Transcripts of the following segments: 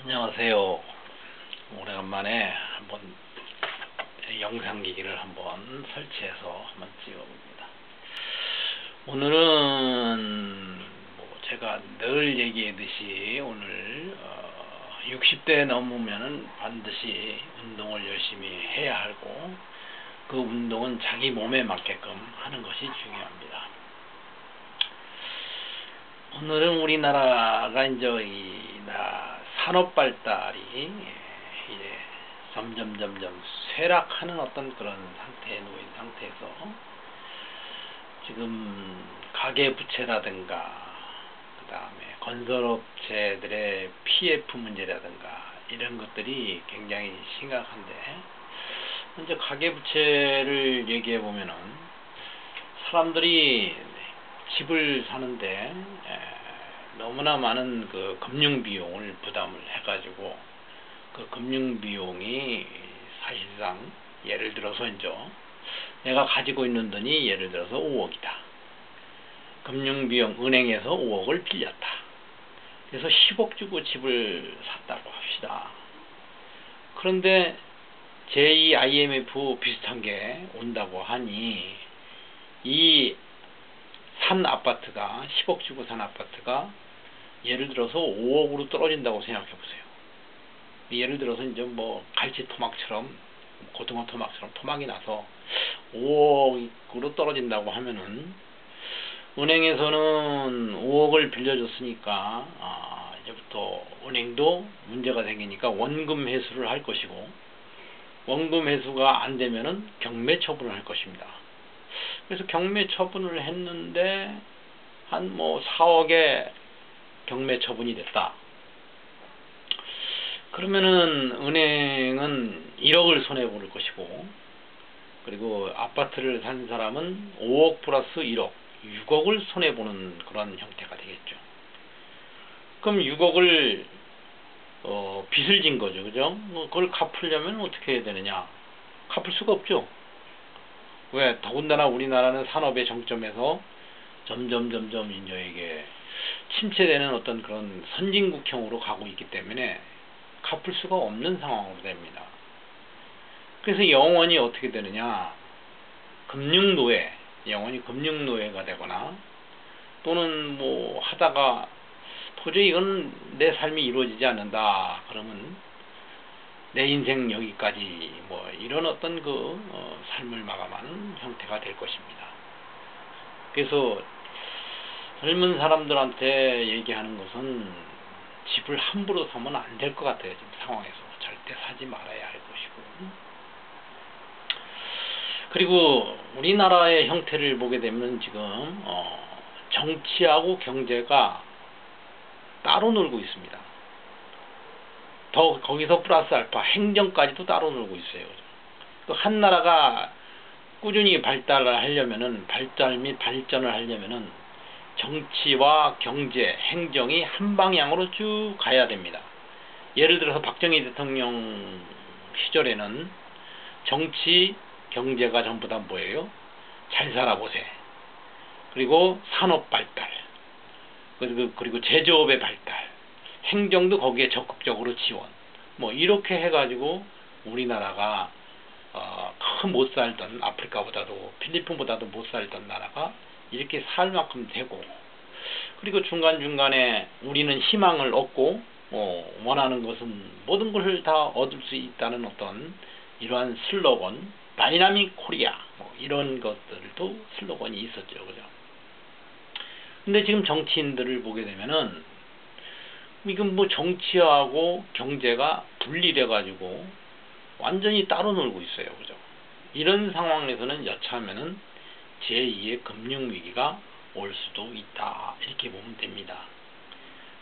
안녕하세요. 오래간만에 한번 영상기기를 한번 설치해서 한번 찍어봅니다. 오늘은 제가 늘 얘기했듯이 오늘 60대 넘으면은 반드시 운동을 열심히 해야 하고, 그 운동은 자기 몸에 맞게끔 하는 것이 중요합니다. 오늘은 우리나라가 이제 산업 발달이 이제 점점 쇠락하는 어떤 그런 상태에 놓인 상태에서 지금 가계부채라든가 그 다음에 건설업체들의 PF 문제라든가 이런 것들이 굉장히 심각한데, 먼저 가계부채를 얘기해 보면은 사람들이 집을 사는데 너무나 많은 그 금융비용을 부담을 해가지고, 그 금융비용이 사실상 예를 들어서 이제 내가 가지고 있는 돈이 예를 들어서 5억이다. 금융비용 은행에서 5억을 빌렸다. 그래서 10억 주고 집을 샀다고 합시다. 그런데 제2 IMF 비슷한 게 온다고 하니, 이 산 아파트가 10억 주고 산 아파트가 예를 들어서 5억으로 떨어진다고 생각해 보세요. 예를 들어서 이제 갈치 토막처럼, 고등어 토막처럼 토막이 나서 5억으로 떨어진다고 하면은, 은행에서는 5억을 빌려줬으니까 이제부터 은행도 문제가 생기니까 원금 회수를 할 것이고, 원금 회수가 안 되면은 경매 처분을 할 것입니다. 그래서 경매 처분을 했는데 한 4억의 경매 처분이 됐다. 그러면은 은행은 1억을 손해볼 것이고, 그리고 아파트를 산 사람은 5억 플러스 1억, 6억을 손해보는 그런 형태가 되겠죠. 그럼 6억을 빚을 진 거죠. 그죠? 그걸 갚으려면 어떻게 해야 되느냐? 갚을 수가 없죠. 왜? 더군다나 우리나라는 산업의 정점에서 점점 이제 이게 침체되는 어떤 그런 선진국형으로 가고 있기 때문에 갚을 수가 없는 상황으로 됩니다. 그래서 영원히 어떻게 되느냐? 금융노예, 영원히 금융노예가 되거나, 또는 하다가 도저히 이건 내 삶이 이루어지지 않는다 그러면 내 인생 여기까지 이런 어떤 삶을 마감하는 형태가 될 것입니다. 그래서 젊은 사람들한테 얘기하는 것은 집을 함부로 사면 안 될 것 같아요. 지금 상황에서 절대 사지 말아야 할 것이고, 그리고 우리나라의 형태를 보게 되면 지금 정치하고 경제가 따로 놀고 있습니다. 거기서 플러스 알파 행정까지도 따로 놀고 있어요. 또 한 나라가 꾸준히 발달을 하려면은, 발달 및 발전을 하려면은 정치와 경제, 행정이 한 방향으로 쭉 가야 됩니다. 예를 들어서 박정희 대통령 시절에는 정치, 경제가 전부 다 뭐예요? 잘 살아보세. 그리고 산업 발달, 그리고 제조업의 발달, 행정도 거기에 적극적으로 지원, 이렇게 해가지고 우리나라가 큰 못 살던, 아프리카보다도 필리핀보다도 못 살던 나라가 이렇게 살 만큼 되고, 그리고 중간중간에 우리는 희망을 얻고 원하는 것은 모든 것을 다 얻을 수 있다는 어떤 이러한 슬로건, 다이나믹 코리아 이런 것들도 슬로건이 있었죠. 그죠? 근데 지금 정치인들을 보게 되면은 이건 정치하고 경제가 분리돼 가지고 완전히 따로 놀고 있어요. 그죠? 이런 상황에서는 여차하면은 제2의 금융위기가 올 수도 있다, 이렇게 보면 됩니다.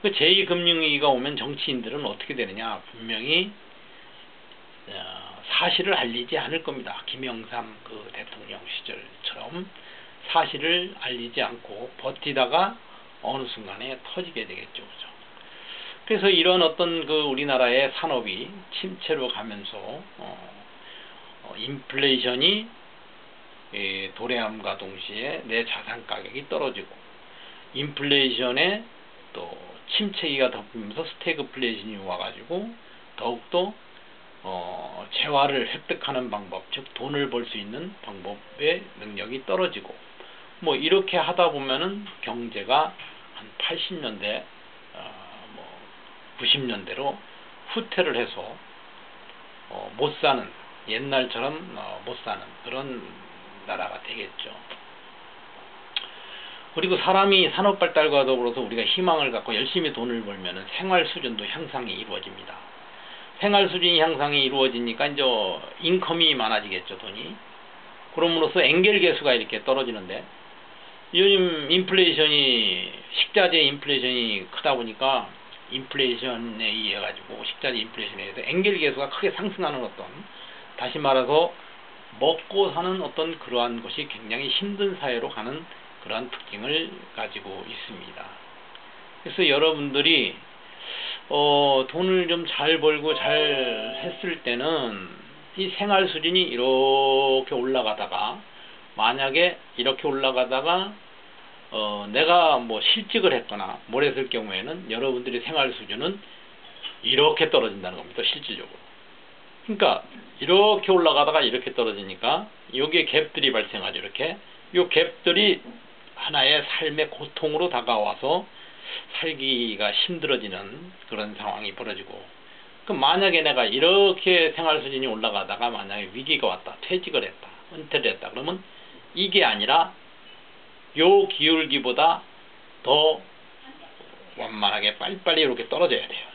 그 제2 금융위기가 오면 정치인들은 어떻게 되느냐? 분명히 사실을 알리지 않을 겁니다. 김영삼 대통령 시절처럼 사실을 알리지 않고 버티다가 어느 순간에 터지게 되겠죠. 그죠? 그래서 이런 어떤 우리나라의 산업이 침체로 가면서 인플레이션이 도래함과 동시에 내 자산 가격이 떨어지고, 인플레이션에 또 침체기가 덮으면서 스태그플레이션이 와가지고 더욱더 재화를 획득하는 방법, 즉 돈을 벌 수 있는 방법의 능력이 떨어지고 뭐 이렇게 하다 보면은 경제가 한 80년대, 90년대로 후퇴를 해서 못 사는, 옛날처럼 못 사는 그런 나라가 되겠죠. 그리고 사람이 산업 발달과 더불어서 우리가 희망을 갖고 열심히 돈을 벌면은 생활 수준도 향상이 이루어집니다. 생활 수준이 향상이 이루어지니까 이제 인컴이 많아지겠죠, 돈이. 그럼으로써 엔겔 계수가 이렇게 떨어지는데, 요즘 인플레이션이, 식자재 인플레이션이 크다 보니까 인플레이션에 의해 가지고 식자재 인플레이션에 의해서 엔겔 계수가 크게 상승하는 어떤, 다시 말해서 먹고 사는 어떤 그러한 것이 굉장히 힘든 사회로 가는 그러한 특징을 가지고 있습니다. 그래서 여러분들이 돈을 좀 잘 벌고 잘 했을 때는 이 생활 수준이 이렇게 올라가다가, 만약에 이렇게 올라가다가 내가 뭐 실직을 했거나 뭘 했을 경우에는 여러분들의 생활 수준은 이렇게 떨어진다는 겁니다. 실질적으로. 그러니까 이렇게 올라가다가 이렇게 떨어지니까 여기에 갭들이 발생하죠. 이렇게 이 갭들이 하나의 삶의 고통으로 다가와서 살기가 힘들어지는 그런 상황이 벌어지고, 그럼 만약에 내가 이렇게 생활 수준이 올라가다가 만약에 위기가 왔다, 퇴직을 했다, 은퇴를 했다, 그러면 이게 아니라 요 기울기보다 더 완만하게 빨리빨리 이렇게 떨어져야 돼요.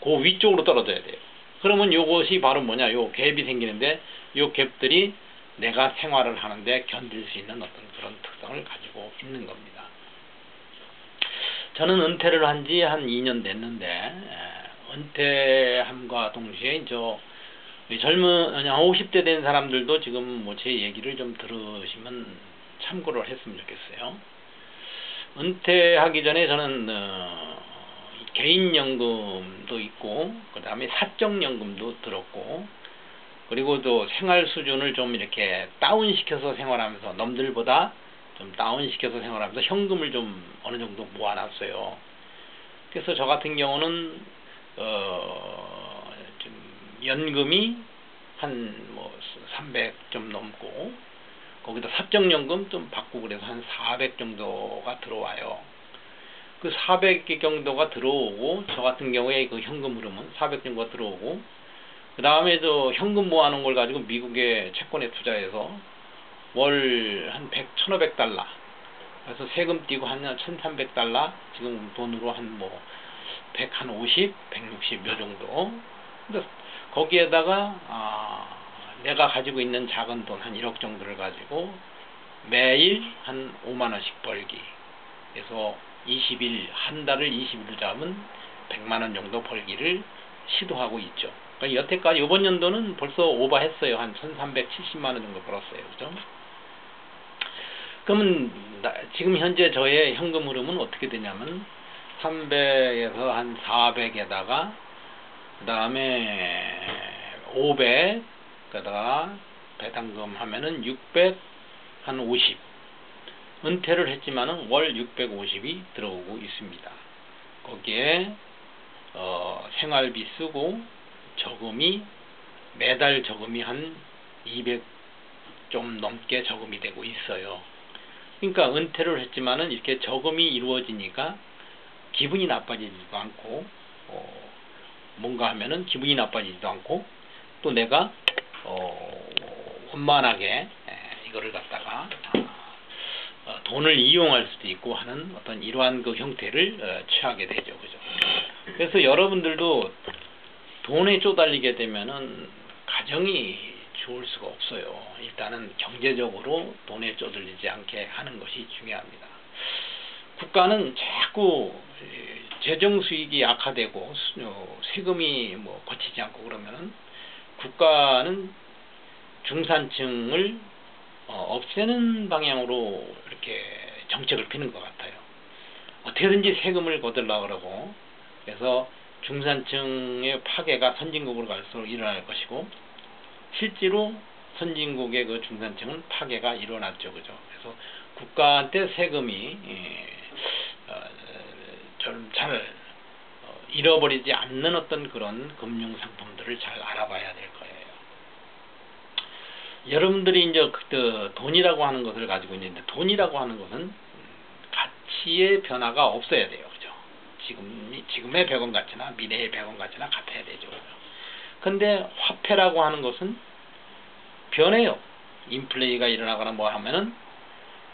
그 위쪽으로 떨어져야 돼요. 그러면 요것이 바로 뭐냐, 요 갭이 생기는데, 요 갭들이 내가 생활을 하는데 견딜 수 있는 어떤 그런 특성을 가지고 있는 겁니다. 저는 은퇴를 한 지 한 2년 됐는데, 은퇴함과 동시에 젊은 한 50대 된 사람들도 지금 뭐 제 얘기를 좀 들으시면 참고를 했으면 좋겠어요. 은퇴하기 전에 저는 개인연금도 있고, 그 다음에 사적연금도 들었고, 그리고 또 생활 수준을 좀 이렇게 다운시켜서 생활하면서, 남들보다 좀 다운시켜서 생활하면서 현금을 좀 어느 정도 모아놨어요. 그래서 저 같은 경우는 좀 연금이 한 뭐 300 좀 넘고, 거기다 사적연금 좀 받고 그래서 한 400 정도가 들어와요. 그 400개 정도가 들어오고, 저 같은 경우에 그 현금 흐름은 400 정도가 들어오고, 그 다음에 저 현금 모아놓은 걸 가지고 미국의 채권에 투자해서 월 한 1,500달러, 그래서 세금 띄고 한 1,300달러, 지금 돈으로 한 뭐 150, 160 요 정도. 근데 거기에다가 내가 가지고 있는 작은 돈 한 1억 정도를 가지고 매일 한 5만원씩 벌기. 그래서 20일, 한 달을 20일로 잡으면 100만원 정도 벌기를 시도하고 있죠. 그러니까 여태까지 이번 연도는 벌써 오버했어요. 한 1,370만원 정도 벌었어요. 그죠? 그러면 지금 현재 저의 현금 흐름은 어떻게 되냐면 300에서 한 400에다가 그 다음에 500, 그다가 배당금 하면은 600, 한 50. 은퇴를 했지만은 월 650이 들어오고 있습니다. 거기에 생활비 쓰고 저금이, 매달 저금이 한 200 좀 넘게 저금이 되고 있어요. 그러니까 은퇴를 했지만은 이렇게 저금이 이루어지니까 기분이 나빠지지도 않고, 뭔가 하면은 기분이 나빠지지도 않고, 또 내가 원만하게 이거를 갖다가 돈을 이용할 수도 있고 하는 어떤 이러한 그 형태를 취하게 되죠. 그죠? 그래서 여러분들도 돈에 쪼달리게 되면은 가정이 좋을 수가 없어요. 일단은 경제적으로 돈에 쪼들리지 않게 하는 것이 중요합니다. 국가는 자꾸 재정 수익이 악화되고 세금이 뭐 거치지 않고 그러면은 국가는 중산층을 없애는 방향으로 이렇게 정책을 피는 것 같아요. 어떻게든지 세금을 거들려고 그러고, 그래서 중산층의 파괴가 선진국으로 갈수록 일어날 것이고, 실제로 선진국의 그 중산층은 파괴가 일어났죠. 그죠? 그래서 국가한테 세금이 좀 잘 잃어버리지 않는 어떤 그런 금융 상품들을 잘 알아봐야 될 거예요. 여러분들이 이제 돈이라고 하는 것을 가지고 있는데, 돈이라고 하는 것은 가치의 변화가 없어야 돼요. 그죠? 지금의 100원 가치나 미래의 100원 가치나 같아야 되죠. 근데 화폐라고 하는 것은 변해요. 인플레이가 일어나거나 뭐 하면은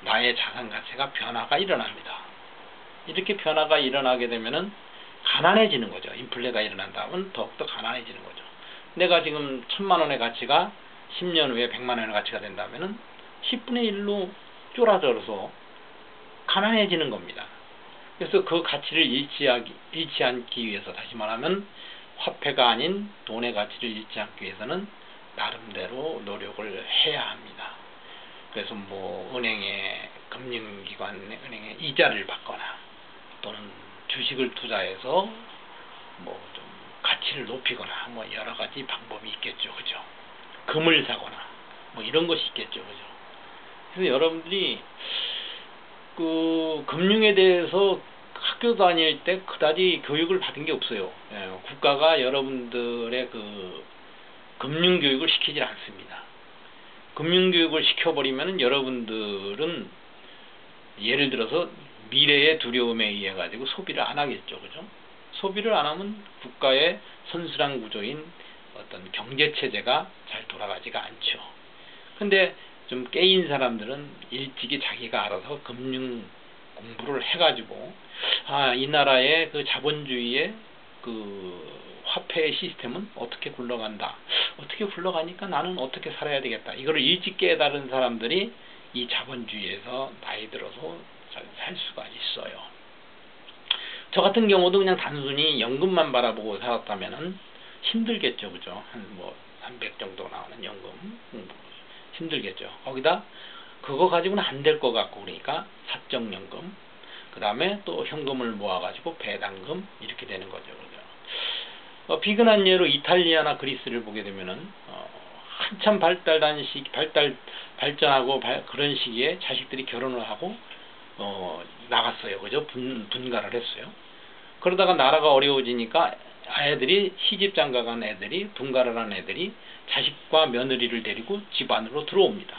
나의 자산 가치가 변화가 일어납니다. 이렇게 변화가 일어나게 되면은 가난해지는 거죠. 인플레가 일어난다면 더욱더 가난해지는 거죠. 내가 지금 1000만 원의 가치가 10년 후에 100만 원의 가치가 된다면은 10분의 1로 쫄아들어서 가난해지는 겁니다. 그래서 그 가치를 잃지 않기 위해서, 다시 말하면 화폐가 아닌 돈의 가치를 잃지 않기 위해서는 나름대로 노력을 해야 합니다. 그래서 뭐 금융기관에 이자를 받거나, 또는 주식을 투자해서 뭐 좀 가치를 높이거나, 뭐 여러 가지 방법이 있겠죠. 그죠? 금을 사거나 뭐 이런 것이 있겠죠. 그죠? 그래서 여러분들이 그 금융에 대해서 학교 다닐 때 그다지 교육을 받은 게 없어요. 국가가 여러분들의 그 금융교육을 시키질 않습니다. 금융교육을 시켜버리면 여러분들은 예를 들어서 미래의 두려움에 의해 가지고 소비를 안 하겠죠. 그죠? 소비를 안 하면 국가의 선순환 구조인 어떤 경제체제가 잘 돌아가지가 않죠. 근데 좀 깨인 사람들은 일찍이 자기가 알아서 금융 공부를 해가지고, 이 나라의 그 자본주의의 그 화폐 시스템은 어떻게 굴러간다, 어떻게 굴러가니까 나는 어떻게 살아야 되겠다, 이거를 일찍 깨달은 사람들이 이 자본주의에서 나이 들어서 잘 살 수가 있어요. 저 같은 경우도 그냥 단순히 연금만 바라보고 살았다면은 힘들겠죠. 그죠? 한 뭐 300 정도 나오는 연금 힘들겠죠. 거기다 그거 가지고는 안 될 것 같고, 그러니까 사적연금, 그 다음에 또 현금을 모아가지고 배당금, 이렇게 되는 거죠. 그죠? 비근한 예로 이탈리아나 그리스를 보게 되면은 한참 발전하고 그런 시기에 자식들이 결혼을 하고 나갔어요. 그죠? 분가를 했어요. 그러다가 나라가 어려워지니까 애들이 시집장가 간 애들이, 분가를 한 애들이 자식과 며느리를 데리고 집 안으로 들어옵니다.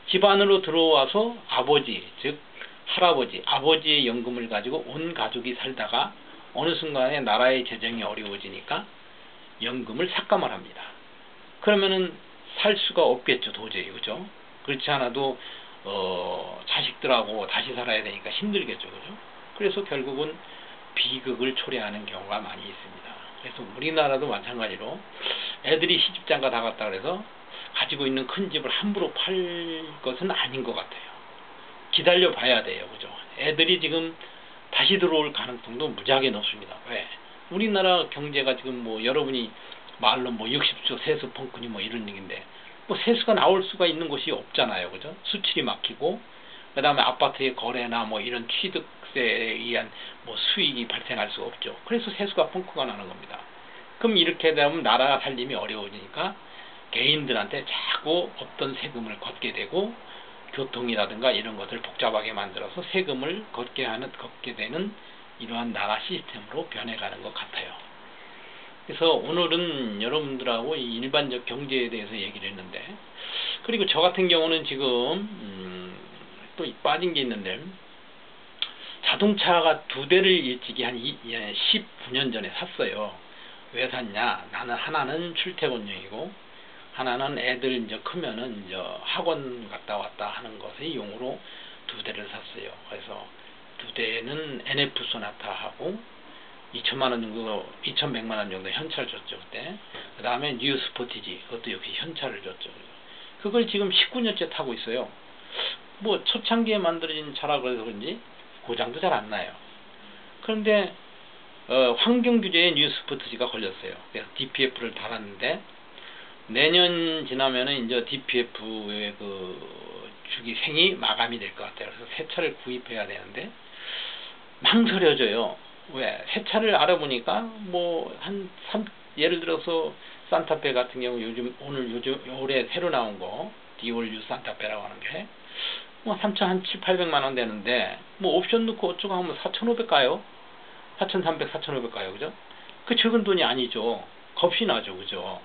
집 안으로 들어와서 아버지, 즉 할아버지, 아버지의 연금을 가지고 온 가족이 살다가 어느 순간에 나라의 재정이 어려워지니까 연금을 삭감을 합니다. 그러면은 살 수가 없겠죠. 도저히. 그죠? 그렇지 않아도 자식들하고 다시 살아야 되니까 힘들겠죠. 그죠? 그래서 결국은 비극을 초래하는 경우가 많이 있습니다. 그래서 우리나라도 마찬가지로 애들이 시집장가 다 갔다 그래서 가지고 있는 큰 집을 함부로 팔 것은 아닌 것 같아요. 기다려 봐야 돼요. 그죠? 애들이 지금 다시 들어올 가능성도 무지하게 높습니다. 왜? 우리나라 경제가 지금 뭐 여러분이 말로 뭐 60조 세수 펑크니 뭐 이런 얘기인데, 뭐 세수가 나올 수가 있는 곳이 없잖아요. 그죠? 수출이 막히고, 그 다음에 아파트의 거래나 뭐 이런 취득세에 의한 뭐 수익이 발생할 수가 없죠. 그래서 세수가 펑크가 나는 겁니다. 그럼 이렇게 되면 나라 살림이 어려워지니까 개인들한테 자꾸 없던 세금을 걷게 되고, 교통이라든가 이런 것을 복잡하게 만들어서 세금을 걷게 되는 이러한 나라 시스템으로 변해가는 것 같아요. 그래서 오늘은 여러분들하고 이 일반적 경제에 대해서 얘기를 했는데, 그리고 저 같은 경우는 지금 또 빠진 게 있는데, 자동차가 2대를 일찍이 한 19년 전에 샀어요. 왜 샀냐? 나는 하나는 출퇴근용이고 하나는 애들 이제 크면은 이제 학원 갔다 왔다 하는 것의 용으로 2대를 샀어요. 그래서 2대는 NF 소나타하고 2천만 원 정도, 2,100만 원 정도 현찰 줬죠 그때. 그 다음에 뉴 스포티지, 그것도 역시 현찰을 줬죠. 그걸 지금 19년째 타고 있어요. 뭐 초창기에 만들어진 차라 그래서 그런지 고장도 잘 안 나요. 그런데 환경 규제에 뉴 스포티지가 걸렸어요. 그래서 DPF를 달았는데, 내년 지나면은 이제 DPF의 그 주기생이 마감이 될 것 같아요. 그래서 새 차를 구입해야 되는데 망설여져요. 왜? 새 차를 알아보니까 뭐 예를 들어서 산타페 같은 경우 올해 새로 나온 거 디올유 산타페라고 하는 게 뭐 3,700~800만 원 되는데, 뭐 옵션 넣고 어쩌고 하면 4,500 가요. 4,300, 4,500 가요. 그죠? 그 적은 돈이 아니죠. 겁이 나죠. 그죠?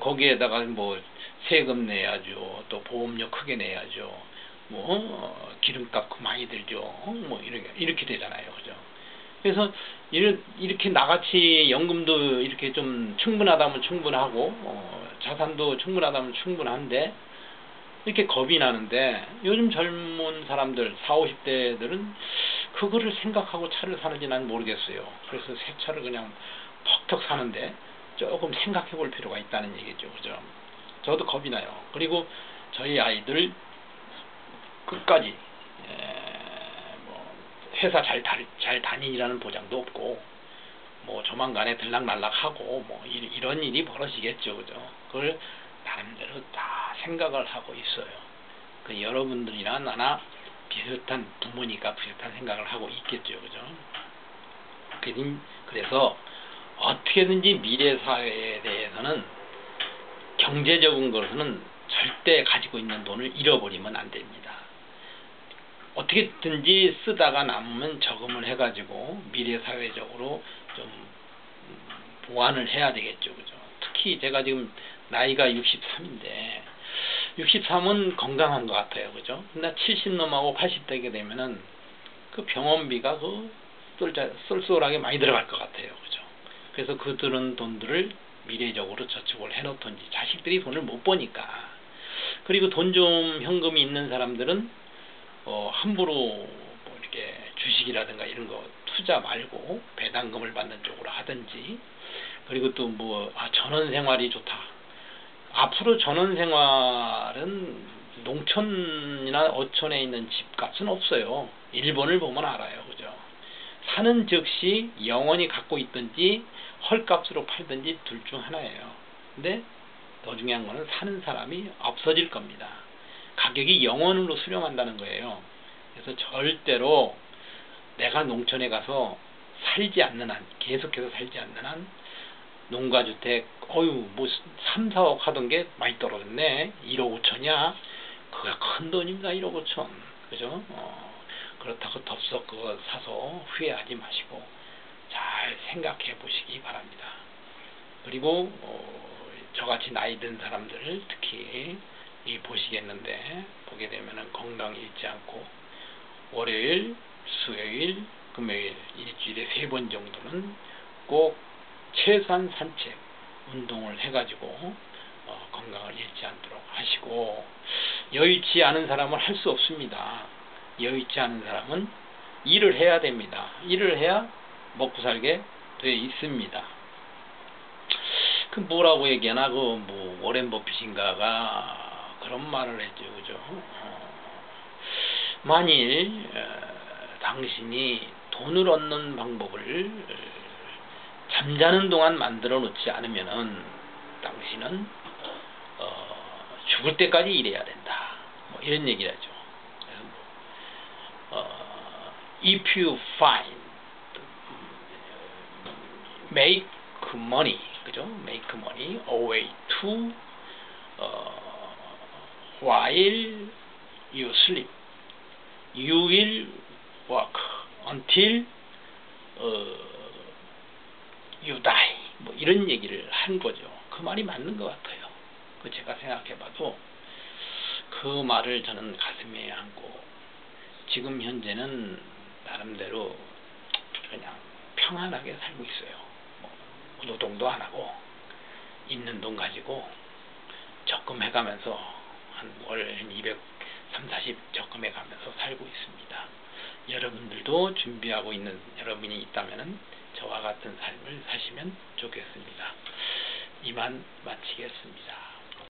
거기에다가 뭐 세금 내야죠. 또 보험료 크게 내야죠. 뭐 기름값 많이 들죠. 뭐 이렇게 되잖아요. 그죠? 그래서 이렇게 나같이 연금도 이렇게 좀 충분하다면 충분하고 자산도 충분하다면 충분한데 이렇게 겁이 나는데 요즘 젊은 사람들 40, 50대들은 그거를 생각하고 차를 사는지 난 모르겠어요. 그래서 새 차를 그냥 퍽퍽 사는데 조금 생각해 볼 필요가 있다는 얘기죠. 그죠? 저도 겁이 나요. 그리고 저희 아이들 끝까지 뭐 회사 잘 다니라는 보장도 없고 뭐 조만간에 들락날락하고 뭐 이런 일이 벌어지겠죠. 그죠? 그걸 나름대로 다 생각을 하고 있어요. 그 여러분들이나 나나 비슷한 부모니까 비슷한 생각을 하고 있겠죠. 그죠? 그래서 어떻게든지 미래 사회에 대해서는 경제적인 것은 절대 가지고 있는 돈을 잃어버리면 안 됩니다. 어떻게든지 쓰다가 남으면 저금을 해가지고 미래 사회적으로 좀 보완을 해야 되겠죠. 그죠? 특히 제가 지금 나이가 63인데 63은 건강한 것 같아요. 그죠? 근데 70 넘어가고 80 되게 되면은 그 병원비가 쏠쏠하게 많이 들어갈 것 같아요. 그죠? 그래서 그 드는 돈들을 미래적으로 저축을 해놓던지 자식들이 돈을 못 버니까 그리고 돈 좀 현금이 있는 사람들은 함부로 뭐 이렇게 주식이라든가 이런 거 투자 말고 배당금을 받는 쪽으로 하든지 그리고 또 뭐 전원생활이 좋다. 앞으로 전원생활은 농촌이나 어촌에 있는 집값은 없어요. 일본을 보면 알아요. 그죠? 사는 즉시 영원히 갖고 있든지 헐값으로 팔든지 둘 중 하나예요. 근데 더 중요한 거는 사는 사람이 없어질 겁니다. 가격이 영원으로 수렴한다는 거예요. 그래서 절대로 내가 농촌에 가서 살지 않는 한, 계속해서 살지 않는 한 농가주택 뭐 3, 4억 하던 게 많이 떨어졌네. 1억 5천이야. 그거 큰 돈입니다. 1억 5천. 그죠? 그렇다고 덥석 그거 사서 후회하지 마시고 잘 생각해 보시기 바랍니다. 그리고 저같이 나이 든 사람들 특히 보게 되면은 건강 잃지 않고 월요일, 수요일, 금요일 일주일에 3번 정도는 꼭 최소한 산책, 운동을 해가지고 건강을 잃지 않도록 하시고 여의치 않은 사람은 할 수 없습니다. 여의치 않은 사람은 일을 해야 됩니다. 일을 해야 먹고 살게 돼 있습니다. 그 뭐라고 얘기하나 뭐 워렌 버핏인가가 그런 말을 했죠. 그죠? 만일 당신이 돈을 얻는 방법을 잠자는 동안 만들어 놓지 않으면은 당신은 죽을 때까지 일해야 된다. 뭐 이런 얘기를 하죠. If you make money, 그죠? Make money a way to while you sleep, you will work until you die. 뭐 이런 얘기를 한 거죠. 그 말이 맞는 것 같아요. 그 제가 생각해봐도 그 말을 저는 가슴에 안고 지금 현재는 나름대로 그냥 평안하게 살고 있어요. 뭐 노동도 안 하고 있는 돈 가지고 적금해가면서 한 월 230, 40 적금해가면서 살고 있습니다. 여러분들도 준비하고 있는 여러분이 있다면 저와 같은 삶을 사시면 좋겠습니다. 이만 마치겠습니다.